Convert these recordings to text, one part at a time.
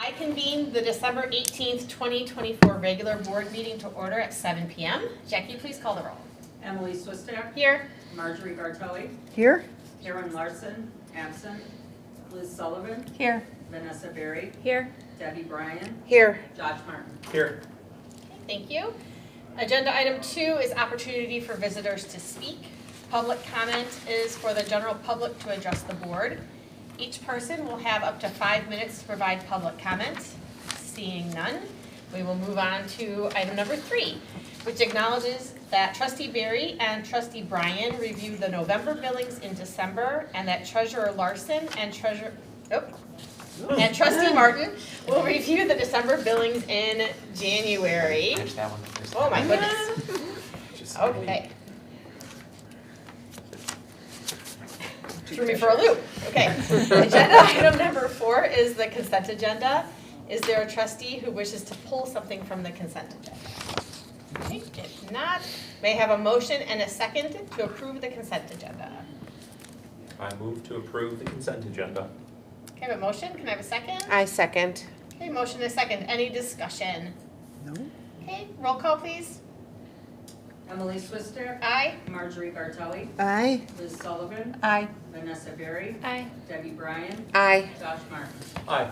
I convene the December 18th, 2024 regular board meeting to order at 7 p.m. Jackie, please call the roll. Emily Swister. Here. Marjorie Gartelli. Here. Karen Larson, absent. Liz Sullivan. Here. Vanessa Berry. Here. Debbie Bryan. Here. Josh Martin. Here. Thank you. Agenda item 2 is opportunity for visitors to speak. Public comment is for the general public to address the board. Each person will have up to 5 minutes to provide public comment. Seeing none, we will move on to item number 3, which acknowledges that Trustee Berry and Trustee Bryan reviewed the November billings in December, and that Treasurer Larson and Trustee Martin will review the December billings in January. Finish that one first. Oh my goodness. Okay. Threw me for a loop. Okay. Agenda item number 4 is the consent agenda. Is there a trustee who wishes to pull something from the consent agenda? Okay. If not, may I have a motion and a second to approve the consent agenda? I move to approve the consent agenda. Okay, I have a motion. Can I have a second? I second. Okay, motion and a second. Any discussion? No. Okay, roll call please. Emily Swister. Aye. Marjorie Gartelli. Aye. Liz Sullivan. Aye. Vanessa Berry. Aye. Debbie Bryan. Aye. Josh Martin. Aye.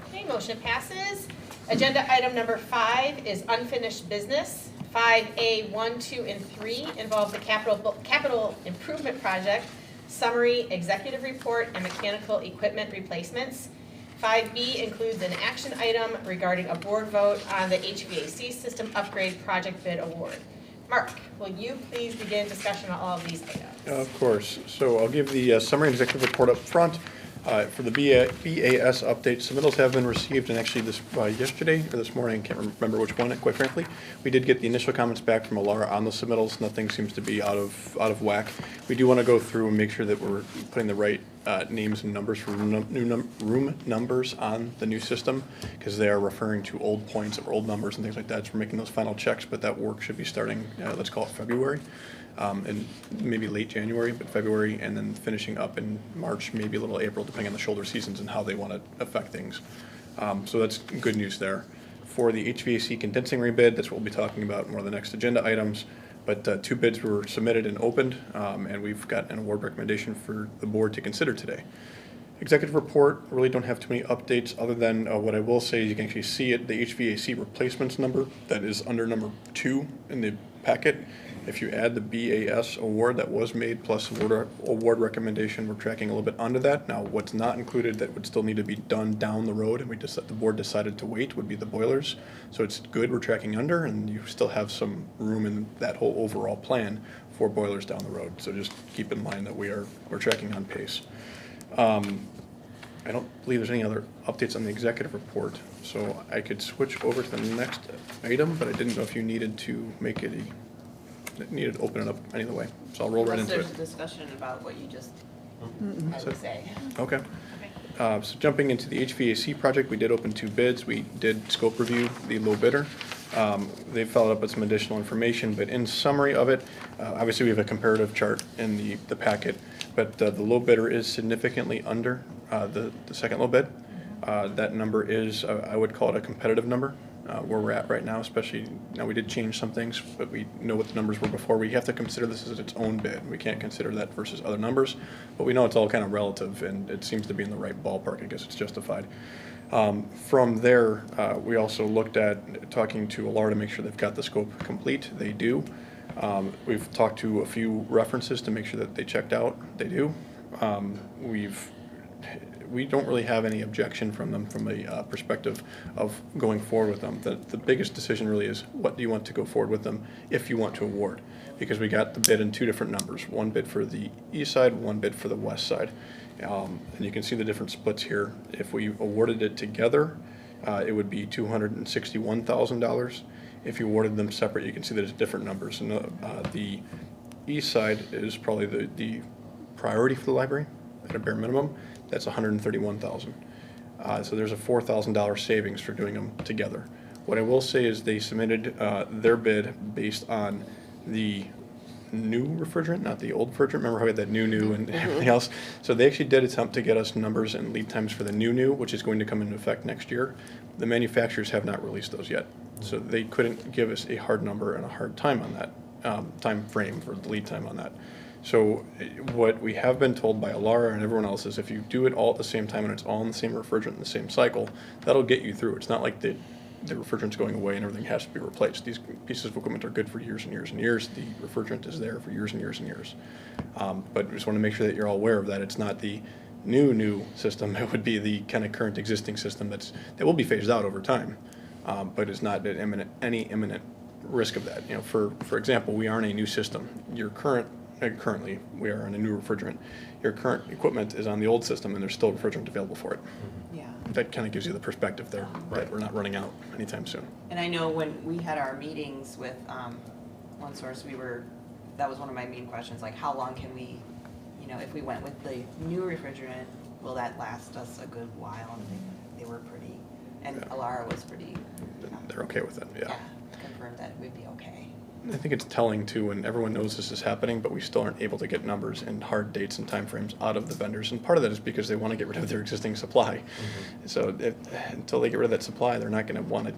Okay, motion passes. Agenda item number 5 is unfinished business. 5A, 1, 2, and 3 involve the capital improvement project, summary, executive report, and mechanical equipment replacements. 5B includes an action item regarding a board vote on the HVAC system upgrade project bid award. Mark, will you please begin discussion on all of these items? Of course. So I'll give the summary executive report up front. For the BAS update, submittals have been received, and actually this yesterday or this morning, I can't remember which one, quite frankly. We did get the initial comments back from Alara on the submittals. Nothing seems to be out of whack. We do want to go through and make sure that we're putting the right names and numbers for room numbers on the new system, because they are referring to old points or old numbers and things like that. So we're making those final checks, but that work should be starting, let's call it February. And maybe late January, but February, and then finishing up in March, maybe a little April, depending on the shoulder seasons and how they want to affect things. So that's good news there. For the HVAC condensing rebid, that's what we'll be talking about in more of the next agenda items. But 2 bids were submitted and opened, and we've got an award recommendation for the board to consider today. Executive report, really don't have too many updates other than what I will say is you can actually see it, the HVAC replacements number that is under number 2 in the packet. If you add the BAS award that was made plus award recommendation, we're tracking a little bit under that. Now, what's not included that would still need to be done down the road, and the board decided to wait, would be the boilers. So it's good we're tracking under, and you still have some room in that whole overall plan for boilers down the road. So just keep in mind that we're tracking on pace. I don't believe there's any other updates on the executive report, so I could switch over to the next item, but I didn't know if you needed to make it needed to open it up any other way. So I'll roll right into it. There's a discussion about what you just, I would say. Okay. So jumping into the HVAC project, we did open 2 bids. We did scope review the low bidder. They followed up with some additional information, but in summary of it, obviously we have a comparative chart in the packet, but the low bidder is significantly under the second low bid. That number is, I would call it a competitive number. Where we're at right now, especially now we did change some things, but we know what the numbers were before. We have to consider this as its own bid. We can't consider that versus other numbers, but we know it's all kind of relative, and it seems to be in the right ballpark. I guess it's justified. From there, we also looked at talking to Alara to make sure they've got the scope complete. They do. We've talked to a few references to make sure that they checked out. They do. We don't really have any objection from them from a perspective of going forward with them. The biggest decision really is what do you want to go forward with them if you want to award, because we got the bid in 2 different numbers, 1 bid for the east side, 1 bid for the west side. And you can see the different splits here. If we awarded it together, it would be $261,000. If you awarded them separate, you can see there's different numbers. And the east side is probably the priority for the library at a bare minimum. That's $131,000. So there's a $4,000 savings for doing them together. What I will say is they submitted their bid based on the new refrigerant, not the old refrigerant. Remember how we had that new and everything else? So they actually did attempt to get us numbers and lead times for the new, which is going to come into effect next year. The manufacturers have not released those yet. So they couldn't give us a hard number and a hard time on that, time frame for the lead time on that. So what we have been told by Alara and everyone else is if you do it all at the same time and it's all in the same refrigerant in the same cycle, that'll get you through. It's not like the refrigerant's going away and everything has to be replaced. These pieces of equipment are good for years and years and years. The refrigerant is there for years and years and years. But we just want to make sure that you're all aware of that. It's not the new system. It would be the kind of current existing system that will be phased out over time, but it's not at any imminent risk of that. You know, for example, we are in a new system. Currently, we are on a new refrigerant. Your current equipment is on the old system, and there's still refrigerant available for it. Yeah. That kind of gives you the perspective there, that we're not running out anytime soon. And I know when we had our meetings with One Source, that was one of my main questions, like how long can we, you know, if we went with the new refrigerant, will that last us a good while? And they were pretty, and Yeah. Alara was pretty. They're okay with it, yeah. Confirmed that we'd be okay. I think it's telling too, and everyone knows this is happening, but we still aren't able to get numbers and hard dates and timeframes out of the vendors. And part of that is because they want to get rid of their existing supply. So until they get rid of that supply, they're not going to want to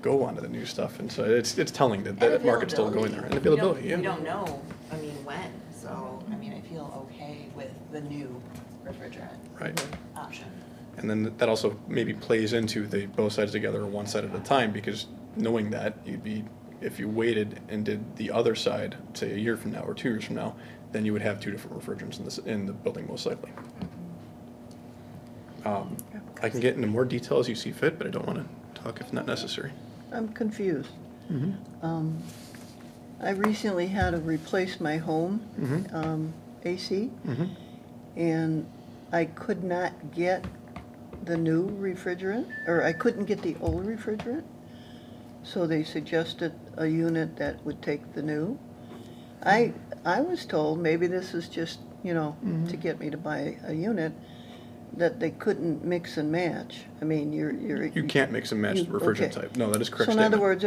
go on to the new stuff. And so it's telling that that market's still going there. And availability, yeah. We don't know, I mean, when. So, I mean, I feel okay with the new refrigerant Right. option. And then that also maybe plays into the both sides together or one side at a time, because knowing that if you waited and did the other side, say a year from now or 2 years from now, then you would have two different refrigerants in the building most likely. I can get into more detail as you see fit, but I don't want to talk if not necessary. I'm confused. I recently had to replace my home AC, and I could not get the new refrigerant, or I couldn't get the old refrigerant. So they suggested a unit that would take the new. I was told, maybe this is just, you know, to get me to buy a unit, that they couldn't mix and match. I mean, You can't mix and match the refrigerant okay. type. No, that is correct So in other statement. words,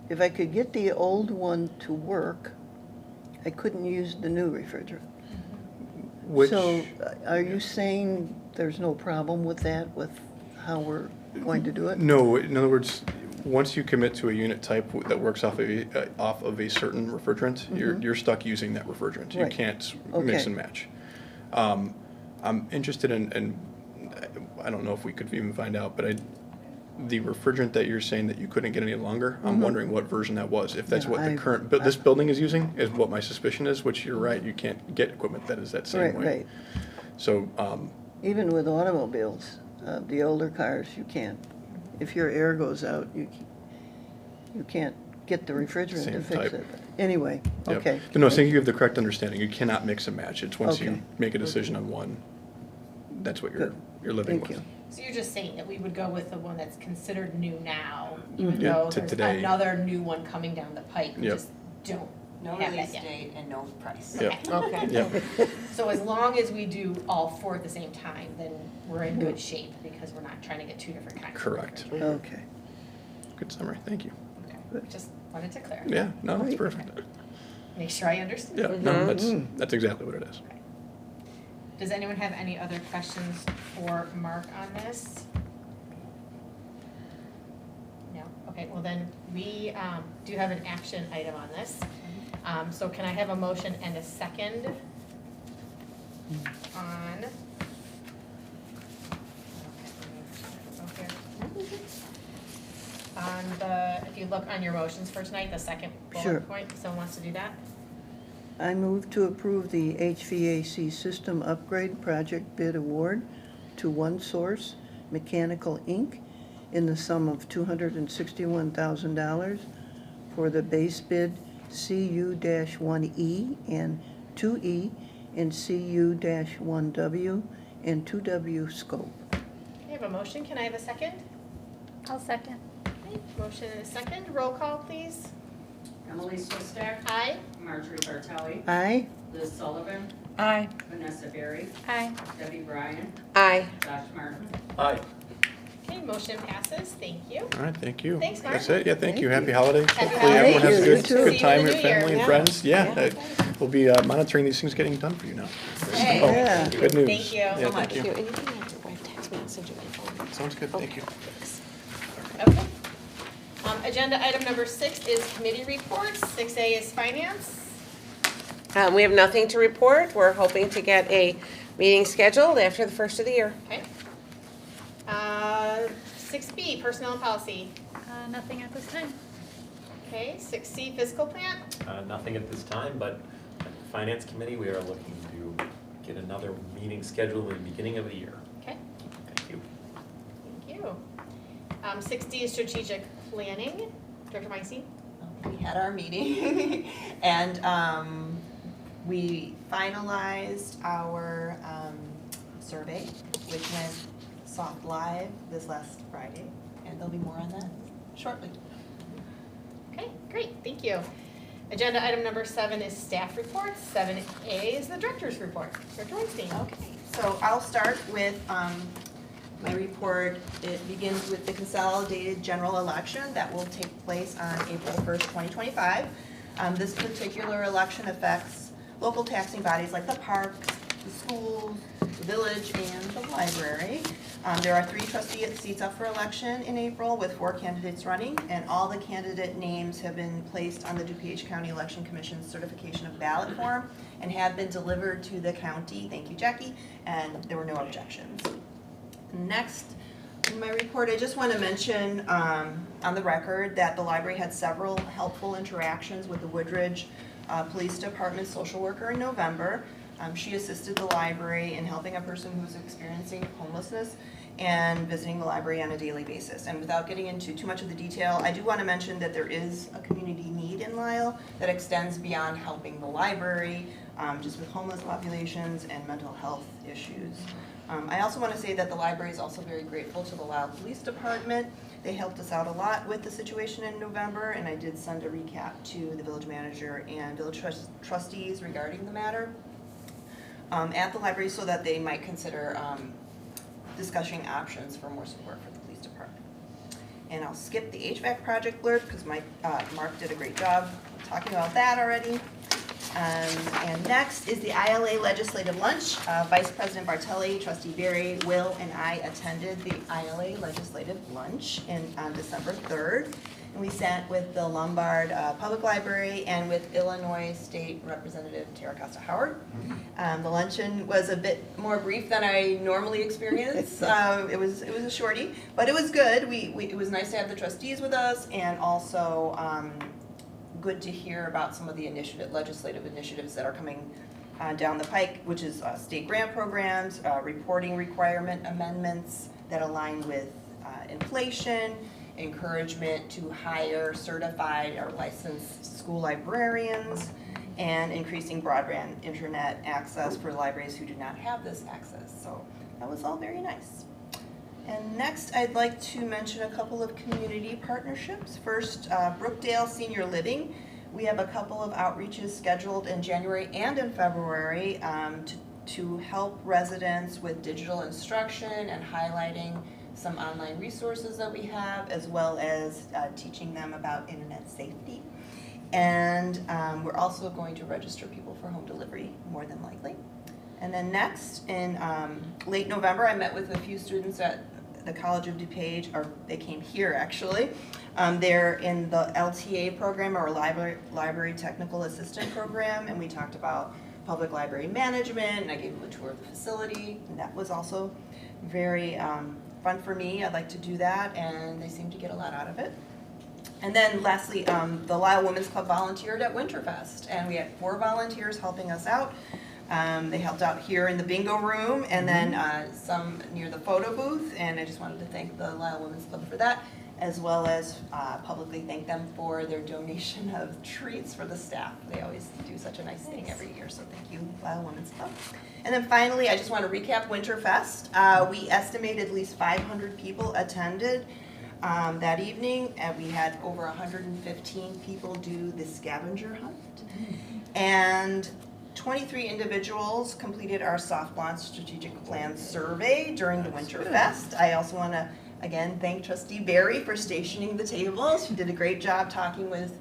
if I could get the old one to work, I couldn't use the new refrigerant. Which, So are you saying there's no problem with that, with how we're going to do it? no, in other words, once you commit to a unit type that works off of a certain refrigerant, you're stuck using that refrigerant. You Right. can't mix Okay. and match. I'm interested in, I don't know if we could even find out, but the refrigerant that you're saying that you couldn't get any longer, I'm wondering what version that was. If that's Yeah, what the current, this building is using, is what my suspicion is, which you're right, you can't get equipment that is that same Right, way. right. So, Even with automobiles, the older cars, you can't. If your air goes out, you can't get the refrigerant Same to fix type. it. Anyway, yep. okay. No, I think you have the correct understanding. You cannot mix and match. It's once you Okay. make a decision on one, that's what Good. you're living Thank with. you. So you're just saying that we would go with the one that's considered new now, even Yeah, though to there's today. another new one coming down the pipe, we Yep. just don't No have release that yet. date and no price. Yep. Okay. Yep. So as long as we do all four at the same time, then we're in good shape, because we're not trying to get two different kinds. of Correct. refrigerant. Okay. Good summary. Thank you. Okay. Just wanted to clarify. Yeah, no, that's Great. perfect. Make sure I understand. Yeah, no, that's exactly what it is. Does anyone have any other questions for Mark on this? No? Okay, well then, we do have an action item on this. So can I have a motion and a second on? On the, if you look on your motions for tonight, the second Sure. bullet point, someone wants to do that? I move to approve the HVAC system upgrade project bid award to One Source Mechanical, Inc. in the sum of $261,000 for the base bid CU-1E and 2E and CU-1W and 2W scope. I have a motion, can I have a second? I'll second. Okay, motion and a second, roll call please. Emily Swistak, Aye. Marjorie Bartelli, Aye? Liz Sullivan, Aye. Vanessa Berry, Aye. Debbie Bryan, Aye. Josh Martin. Aye. Okay, Okay, motion passes. Thank you. All right, thank you. Thanks, Mark. That's it, yeah, thank you. Thank Happy you. holidays. Happy Hopefully everyone has a holidays. good, You too. good See time you in with the new year. family and Yeah. friends. Yeah, Yeah. we'll be monitoring these things getting done for you now. Hey. Oh, Yeah. Good news. Thank you Yeah, so thank Thank you. you. And you can have your wife text me, I'll send you my phone. Sounds good, thank you. Okay. Agenda item number 6 is committee reports. 6A is finance. We have nothing to report. We're hoping to get a meeting scheduled after the first of the year. Okay. 6B, personnel and policy. Nothing at this time. Okay, 6C, fiscal plan. Nothing at this time, but at the Finance Committee, we are looking to get another meeting scheduled in the beginning of the year. Okay, Thank you. thank you. 6D is strategic planning. Director Meissen? We had our meeting and we finalized our survey, which went soft live this last Friday, and there'll be more on that shortly. Okay, great, thank you. Agenda item number 7 is staff reports. 7A is the director's report. Director Weinstein. Okay, so I'll start with my report. It begins with the consolidated general election that will take place on April 1st, 2025. This particular election affects local taxing bodies like the parks, the schools, the village, and the library. There are 3 trustee seats up for election in April with 4 candidates running, and all the candidate names have been placed on the DuPage County Election Commission's certification of ballot form and have been delivered to the county, thank you Jackie, and there were no objections. Next, in my report, I just want to mention on the record that the library had several helpful interactions with the Woodridge Police Department social worker in November. She assisted the library in helping a person who was experiencing homelessness and visiting the library on a daily basis. And without getting into too much of the detail, I do want to mention that there is a community need in Lisle that extends beyond helping the library, just with homeless populations and mental health issues. I also want to say that the library is also very grateful to the Lisle Police Department. They helped us out a lot with the situation in November, and I did send a recap to the village manager and village trustees regarding the matter at the library so that they might consider discussing options for more support for the police department. And I'll skip the HVAC project blurb because Mark did a great job talking about that already. And next is the ILA legislative lunch. Vice President Bartelli, Trustee Berry, Will, and I attended the ILA legislative lunch on December 3rd. And we sat with the Lombard Public Library and with Illinois State Representative Tara Costa-Howard. The luncheon was a bit more brief than I normally experience. It was a shorty, but it was good. It was nice to have the trustees with us, and also good to hear about some of the legislative initiatives that are coming down the pike, which is state grant programs, reporting requirement amendments that align with inflation, encouragement to hire certified or licensed school librarians, and increasing broadband internet access for libraries who do not have this access. So that was all very nice. And next, I'd like to mention a couple of community partnerships. First, Brookdale Senior Living. We have a couple of outreaches scheduled in January and in February to help residents with digital instruction and highlighting some online resources that we have, as well as teaching them about internet safety. And we're also going to register people for home delivery, more than likely. And then next, in late November, I met with a few students at the College of DuPage, or they came here actually. They're in the LTA program, or Library Technical Assistant Program, and we talked about public library management, and I gave them a tour of the facility, and that was also very fun for me. I'd like to do that, and they seem to get a lot out of it. And then lastly, the Lisle Women's Club volunteered at Winterfest, and we had 4 volunteers helping us out. They helped out here in the bingo room, and then some near the photo booth, and I just wanted to thank the Lisle Women's Club for that, as well as publicly thank them for their donation of treats for the staff. They always do such a nice thing every year, so thank you, Lisle Women's Club. And then finally, I just want to recap Winterfest. We estimated at least 500 people attended that evening, and we had over 115 people do the scavenger hunt. And 23 individuals completed our soft launch strategic plan survey during the Winterfest. I also want to again, thank Trustee Barry for stationing the tables. She did a great job talking with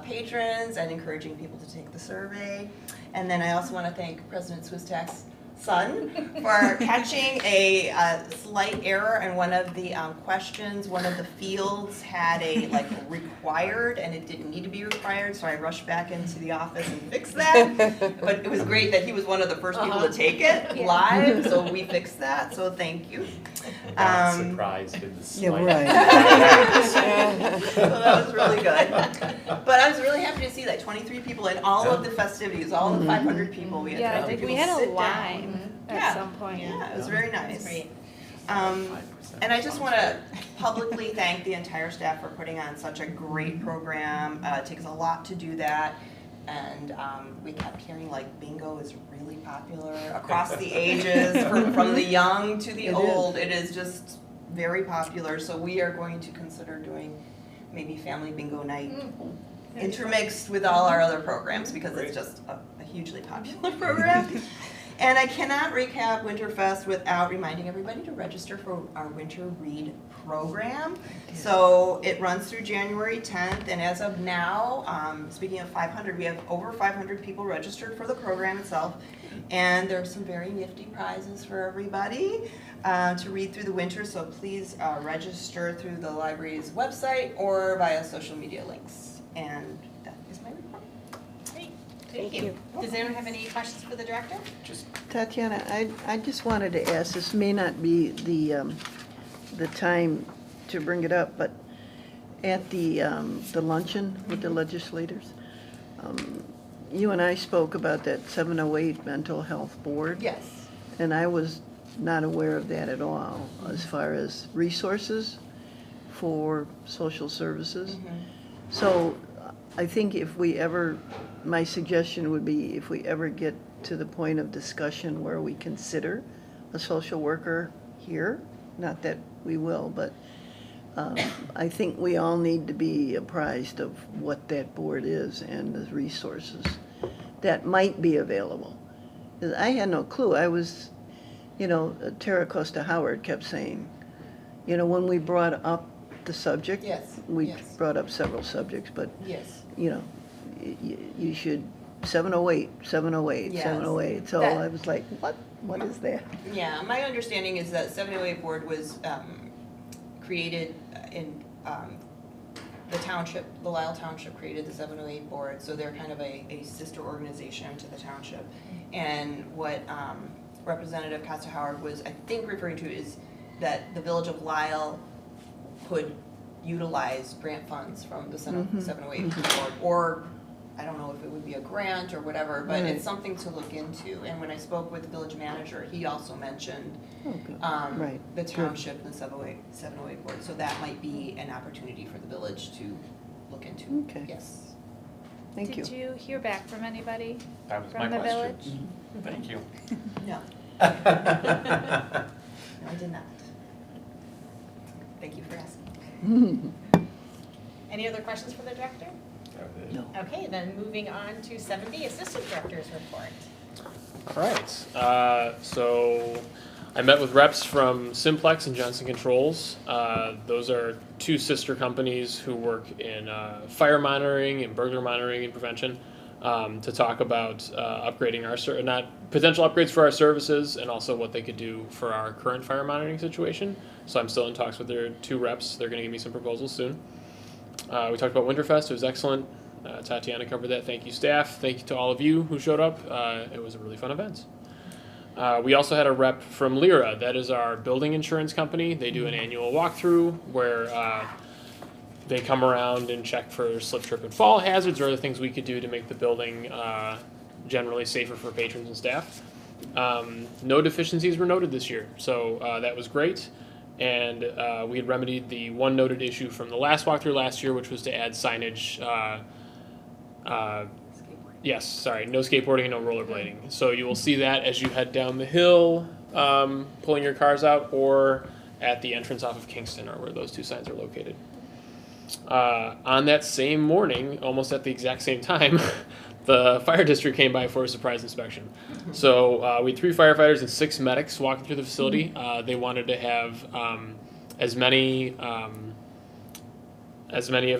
patrons and encouraging people to take the survey. And then I also want to thank President Swistak's son for catching a slight error in one of the questions. One of the fields had a required, and it didn't need to be required, so I rushed back into the office and fixed that. But it was great that he was one of the first people to take it live, so we fixed that, so thank you. Not surprised in the slightest. right. So that was really good. But I was really happy to see that 23 people in all of the festivities, all the 500 people. We had Yeah, I 500 think we people had a sit down. line Yeah. at some point. Yeah, it was very nice. Great. And I just want to publicly thank the entire staff for putting on such a great program. It takes a lot to do that. And we kept hearing bingo is really popular across the ages, from the young to the It old. It is just very popular. So we are going to consider doing maybe family bingo night intermixed with all our other programs, because it's just a hugely popular program. And I cannot recap Winterfest without reminding everybody to register for our Winter Read program. So it runs through January 10th, and as of now, speaking of 500, we have over 500 people registered for the program itself. And there are some very nifty prizes for everybody to read through the winter, so please register through the library's website or via social media links. And that is my report. Great, thank you. Does anyone have any questions for the director? Just Tatiana, I just wanted to ask, this may not be the time to bring it up, but at the luncheon with the legislators, you and I spoke about that 708 mental health board. Yes. And I was not aware of that at all, as far as resources for social services. So I think if we ever, my suggestion would be, if we ever get to the point of discussion where we consider a social worker here, not that we will, but I think we all need to be apprised of what that board is and the resources that might be available. 'Cause I had no clue. I was, Tara Costa Howard kept saying, when we brought up the subject, Yes, we yes. brought up several subjects, but, Yes. you should, 708, 708, Yes. 708. So That- I was like, what is that? Yeah, my understanding is that 708 board was created in the township, the Lisle Township created the 708 board, so they're kind of a sister organization to the township. And what Representative Costa Howard was, I think, referring to is that the village of Lisle could utilize grant funds from the 708 board, or I don't know if it would be a grant or whatever, but Right. it's something to look into. And when I spoke with the village manager, he also mentioned Oh, good. Right. the township and the 708 board, so that might be an opportunity for the village to look into. Okay. Yes. Thank you. Did you hear back from anybody That was my from the question. village? Thank you. No. No, I did not. Thank you for asking. Any other questions for the director? No. Okay, then moving on to 7D, Assistant Director's Report. All right, so I met with reps from Simplex and Johnson Controls. Those are two sister companies who work in fire monitoring and burglar monitoring and prevention, to talk about upgrading our potential upgrades for our services, and also what they could do for our current fire monitoring situation. So I'm still in talks with their two reps. They're going to give me some proposals soon. We talked about Winterfest. It was excellent. Tatiana covered that. Thank you, staff. Thank you to all of you who showed up. It was a really fun event. We also had a rep from Lyra. That is our building insurance company. They do an annual walkthrough where they come around and check for slip, trip, and fall hazards or other things we could do to make the building generally safer for patrons and staff. No deficiencies were noted this year, so that was great. And we had remedied the one noted issue from the last walkthrough last year, which was to add signage. Yes, sorry, no skateboarding and no rollerblading. So you will see that as you head down the hill, pulling your cars out, or at the entrance off of Kingston, or where those two signs are located. On that same morning, almost at the exact same time, the fire district came by for a surprise inspection. So we had 3 firefighters and 6 medics walking through the facility. They wanted to have as many of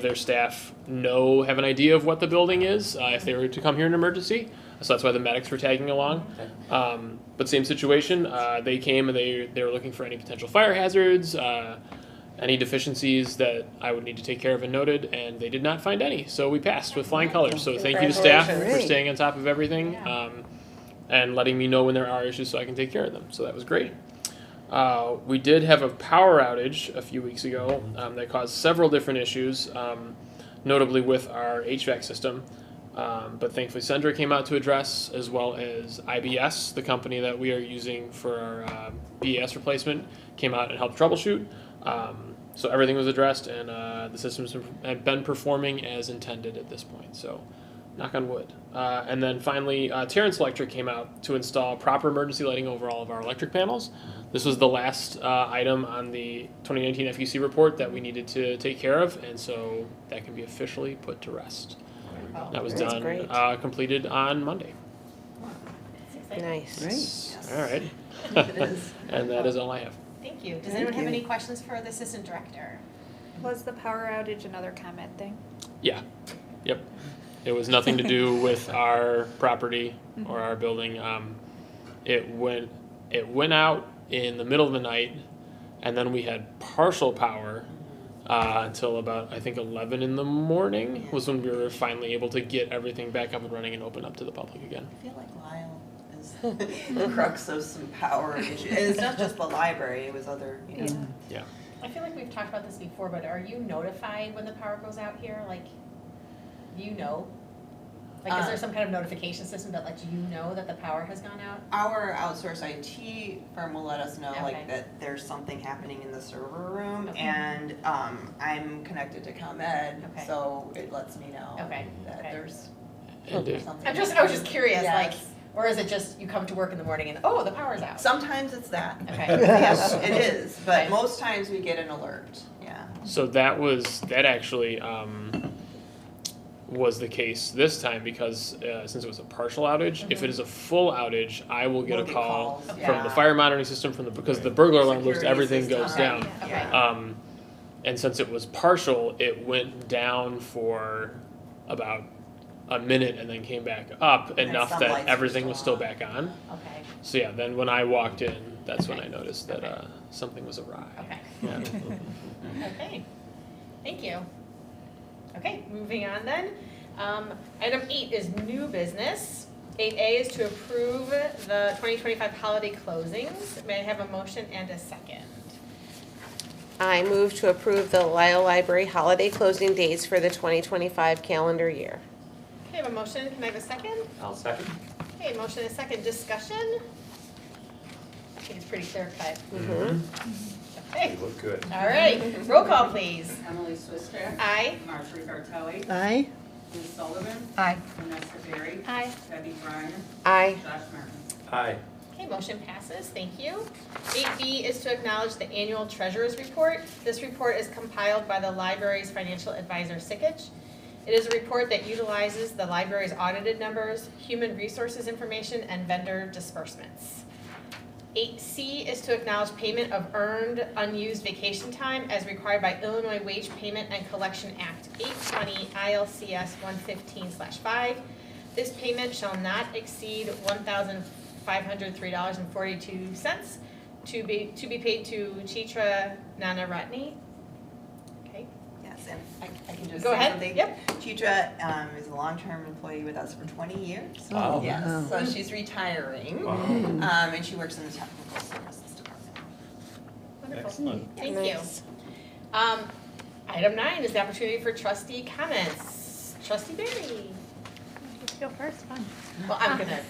their staff have an idea of what the building is if they were to come here in an emergency. So that's why the medics were tagging along. But same situation, they came and they were looking for any potential fire hazards, any deficiencies that I would need to take care of and noted, and they did not find any. So we passed with flying colors. So thank you to staff for Congratulations. staying on top of everything and letting me know when there are issues so I can take care of them. So that was great. We did have a power outage a few weeks ago that caused several different issues, notably with our HVAC system. But thankfully Sendra came out to address, as well as IBS, the company that we are using for our BAS replacement, came out and helped troubleshoot. So everything was addressed, and the systems have been performing as intended at this point. So knock on wood. And then finally, Terrence Electric came out to install proper emergency lighting over all of our electric panels. This was the last item on the 2019 FUC report that we needed to take care of, and so that can be officially put to rest. That was That's done, great. completed on Monday. Nice. Great. All right. It is. And that is all I have. Thank you. Does Thank anyone have you. any questions for the assistant director? Was the power outage another comment thing? Yeah. Yep. It was nothing to do with our property or our building. It went out in the middle of the night, and then we had partial power until about, I think, 11 in the morning was when we were finally able to get everything back up and running and open up to the public again. I feel like Lisle is the crux of some power issues. And it's not just the library, it was other, you know. Yeah. I feel like we've talked about this before, but are you notified when the power goes out here? Like, do you know? Like, is there some kind of notification system that lets you know that the power has gone out? Our outsourced IT firm will let us know Okay. like that there's something happening in the server room, Okay. and I'm connected to ComEd, Okay. so it lets me know Okay. that Okay. there's And it- something. I was just curious, like, Yes. or is it just you come to work in the morning and, oh, the power's out? Sometimes it's that. Okay. Yes, it is, but Okay. most times we get an alert, yeah. So that actually was the case this time because since it was a partial outage, if it is a full outage, I will get We'll a get call calls, from yeah. the fire monitoring system because the burglar alarm goes, Security everything system. goes down. Okay. Yeah. And since it was partial, it went down for about a minute and then came back up And enough some that lights were everything was still still back on. Okay, So yeah, then when I walked in, that's when I noticed that something was awry. okay. Yeah. Okay, thank you. Okay, moving on then. Item 8 is new business. 8A is to approve the 2025 holiday closings. May I have a motion and a second? I move to approve the Lisle Library holiday closing dates for the 2025 calendar year. Okay, I have a motion, can I have a second? I'll second. Okay, motion and a second, discussion? I think it's pretty clear cut. Okay, You look good. all right, roll call please. Emily Swissack. Aye. Marjorie Bartelli. Aye. Liz Sullivan. Aye. Vanessa Berry. Aye. Debbie Bryan. Aye. Josh Martin. Aye. Okay, motion passes, thank you. 8B is to acknowledge the annual treasurer's report. This report is compiled by the library's financial advisor, Sickich. It is a report that utilizes the library's audited numbers, human resources information, and vendor disbursements. 8C is to acknowledge payment of earned unused vacation time as required by Illinois Wage Payment and Collection Act 820 ILCS 115/5. This payment shall not exceed $1,503.42 to be paid to Chitra Nanaratne. Okay, Yes, and I can just go say ahead. something. Yep. Chitra is a long-term employee with us for 20 years. Wow. Yes, Wow. so she's retiring, Wow. and she works in the technical services department. Wonderful. Excellent. Thank you. Nice. Item 9 is the opportunity for trustee comments. Trustee Berry. Let's go first, fun. Well, I'm gonna.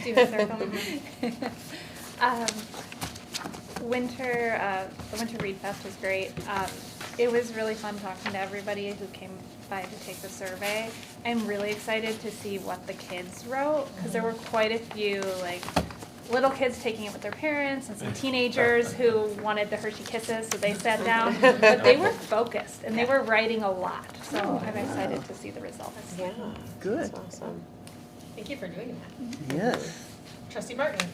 Do the circle. The Winter Read Fest was great. It was really fun talking to everybody who came by to take the survey. I'm really excited to see what the kids wrote, because there were quite a few, like, little kids taking it with their parents and some teenagers who wanted the Hershey Kisses, so they sat down. But they were focused, and they were writing a lot, so I'm excited to see the results. Yeah. Good. That's awesome. Thank you for doing that. Yes. Trustee Martin.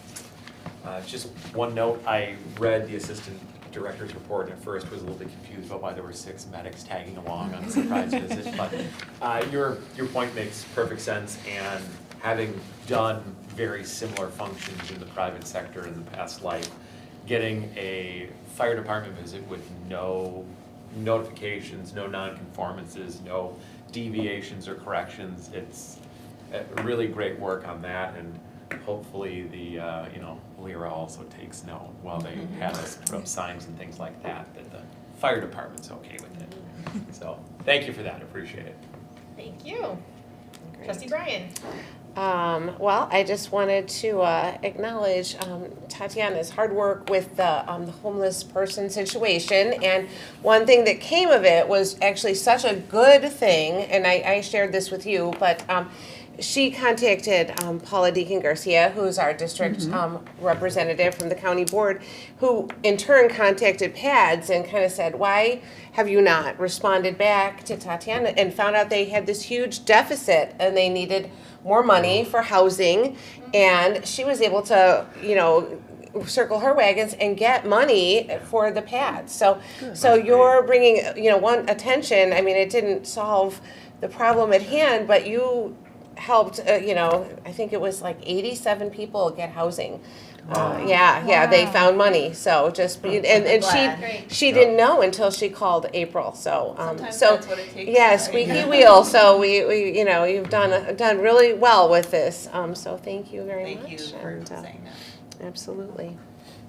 Just one note, I read the assistant director's report and at first was a little bit confused about why there were 6 medics tagging along on a surprise visit. But your point makes perfect sense, and having done very similar functions in the private sector in the past life, getting a fire department visit with no notifications, no non-conformances, no deviations or corrections, it's really great work on that, and hopefully the, Lyra also takes note while they have us put up signs and things like that, that the fire department's okay with it. So, thank you for that, appreciate it. Thank you. Great. Trustee Bryan. Well, I just wanted to acknowledge Tatiana's hard work with the homeless person situation. And one thing that came of it was actually such a good thing, and I shared this with you, but she contacted Paula Deacon Garcia, who's our district representative from the county board, who in turn contacted PADS and kind of said, why have you not responded back to Tatiana, and found out they had this huge deficit and they needed more money for housing, and she was able to, circle her wagons and get money for the pads. So you're bringing, one attention. I mean, it didn't solve the problem at hand, but you helped, I think it was like 87 people get housing. They found money. So just and she didn't know until she called April. So Sometimes so that's what it takes. yeah, squeaky wheel. So we you've done really well with this. So thank you very much. Thank you for And, saying that. absolutely.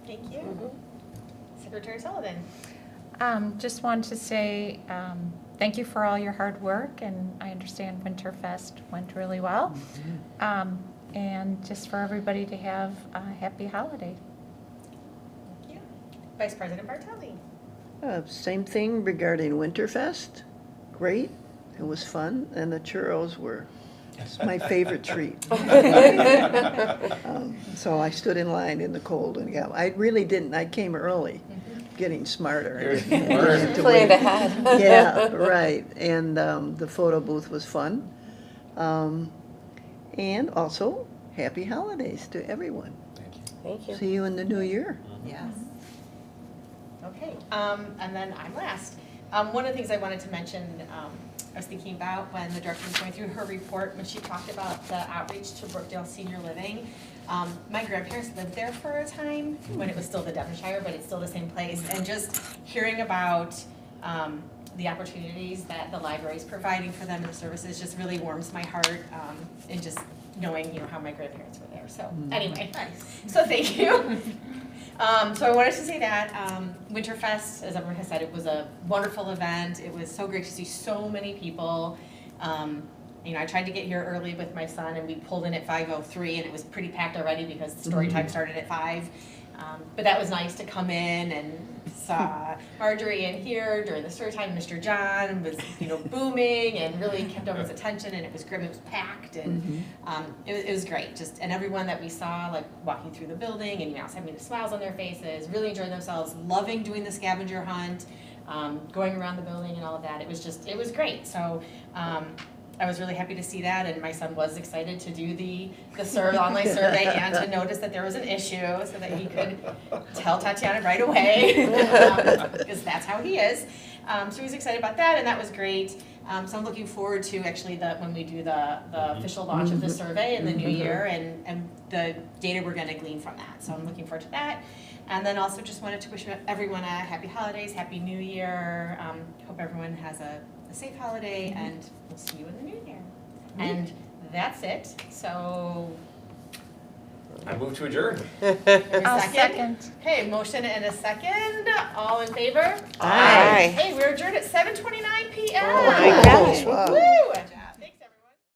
Thank you. Secretary Sullivan. Just wanted to say thank you for all your hard work, and I understand Winterfest went really well. And just for everybody to have a happy holiday. Thank you. Vice President Bartelli. Same thing regarding Winterfest. Great, it was fun, and the churros were my favorite treat. So I stood in line in the cold and I really didn't. I came early, getting smarter. I didn't have to Planned wait. ahead. Yeah, right. And the photo booth was fun. And also, happy holidays to everyone. Thank you. Thank you. See you in the new year. Yes. Okay, and then I'm last. One of the things I wanted to mention, I was thinking about when the director was going through her report, when she talked about the outreach to Brookdale Senior Living. My grandparents lived there for a time when it was still the Devonshire, but it's still the same place. And just hearing about the opportunities that the library is providing for them and the services just really warms my heart, and just knowing, how my grandparents were there. So anyway, so thank you. So I wanted to say that Winterfest, as everyone has said, it was a wonderful event. It was so great to see so many people. I tried to get here early with my son, and we pulled in at 5:03, and it was pretty packed already because the story time started at 5. But that was nice to come in and saw Marjorie in here during the story time. Mr. John was, booming and really kept everyone's attention, and it was grim. It was packed, and it was great. Just and everyone that we saw, like walking through the building, and having smiles on their faces, really enjoying themselves, loving doing the scavenger hunt, going around the building and all of that. It was great. So. I was really happy to see that, and my son was excited to do the online survey and to notice that there was an issue so that he could tell Tatiana right away, because that's how he is. So he was excited about that, and that was great. So I'm looking forward to actually when we do the official launch of the survey in the new year, and the data we're going to glean from that. So I'm looking forward to that. And then also just wanted to wish everyone a happy holidays, happy new year. Hope everyone has a safe holiday, and we'll see you in the new year. And that's it. So I move to adjourn. I'll second. Okay, motion and a second. All in favor? Aye. Hey, we're adjourned at 7:29 p.m. Oh my gosh. Wow. Woo!